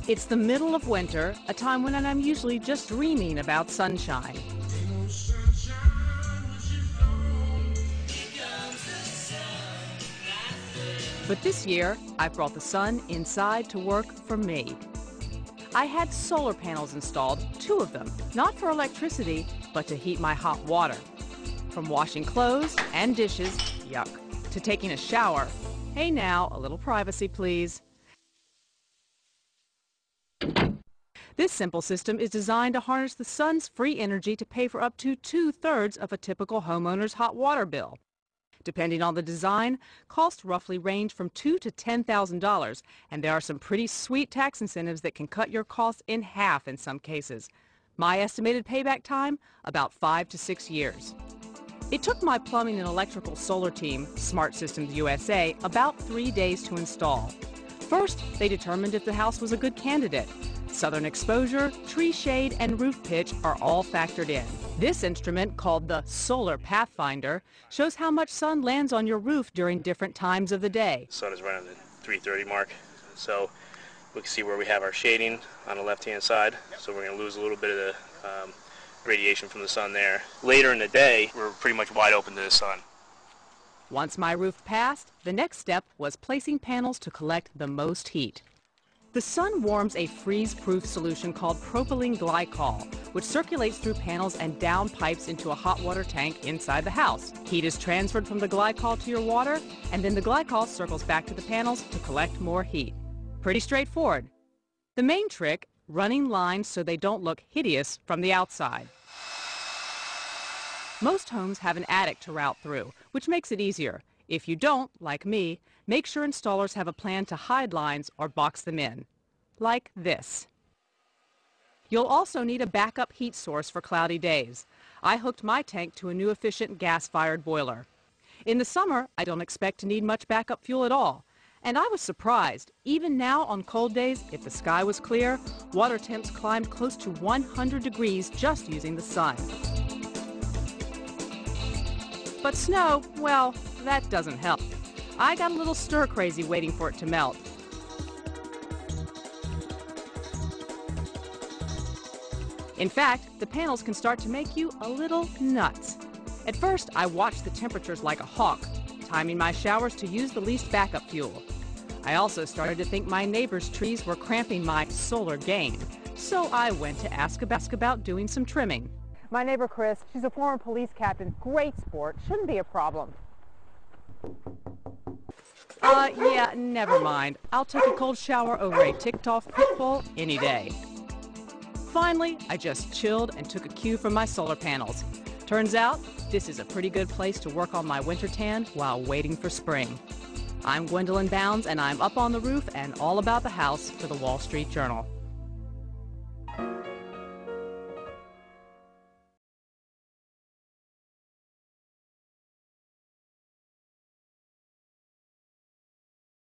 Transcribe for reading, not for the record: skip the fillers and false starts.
It's the middle of winter, a time when I'm usually just dreaming about sunshine. But this year, I've brought the sun inside to work for me. I had solar panels installed, 2 of them, not for electricity, but to heat my hot water. From washing clothes and dishes, yuck, to taking a shower. Hey now, a little privacy, please. This simple system is designed to harness the sun's free energy to pay for up to 2/3 of a typical homeowner's hot water bill. Depending on the design, costs roughly range from $2,000 to $10,000, and there are some pretty sweet tax incentives that can cut your costs in half in some cases. My estimated payback time, about 5 to 6 years. It took my plumbing and electrical solar team, Smart Systems USA, about 3 days to install. First, they determined if the house was a good candidate. Southern exposure, tree shade, and roof pitch are all factored in. This instrument, called the Solar Pathfinder, shows how much sun lands on your roof during different times of the day. The sun is right on the 3:30 mark, so we can see where we have our shading on the left-hand side, so we're going to lose a little bit of the radiation from the sun there. Later in the day, we're pretty much wide open to the sun. Once my roof passed, the next step was placing panels to collect the most heat. The sun warms a freeze-proof solution called propylene glycol, which circulates through panels and down pipes into a hot water tank inside the house. Heat is transferred from the glycol to your water, and then the glycol circles back to the panels to collect more heat. Pretty straightforward. The main trick, running lines so they don't look hideous from the outside. Most homes have an attic to route through, which makes it easier. If you don't, like me, make sure installers have a plan to hide lines or box them in, like this. You'll also need a backup heat source for cloudy days. I hooked my tank to a new efficient gas-fired boiler. In the summer, I don't expect to need much backup fuel at all. And I was surprised. Even now on cold days, if the sky was clear, water temps climbed close to 100 degrees just using the sun. But snow, well, that doesn't help. I got a little stir-crazy waiting for it to melt. In fact, the panels can start to make you a little nuts. At first, I watched the temperatures like a hawk, timing my showers to use the least backup fuel. I also started to think my neighbor's trees were cramping my solar game, so I went to ask about doing some trimming. My neighbor Chris, she's a former police captain, great sport, shouldn't be a problem. Yeah, never mind. I'll take a cold shower over a ticked-off pit bull any day. Finally, I just chilled and took a cue from my solar panels. Turns out, this is a pretty good place to work on my winter tan while waiting for spring. I'm Gwendolyn Bounds, and I'm up on the roof and all about the house for the Wall Street Journal.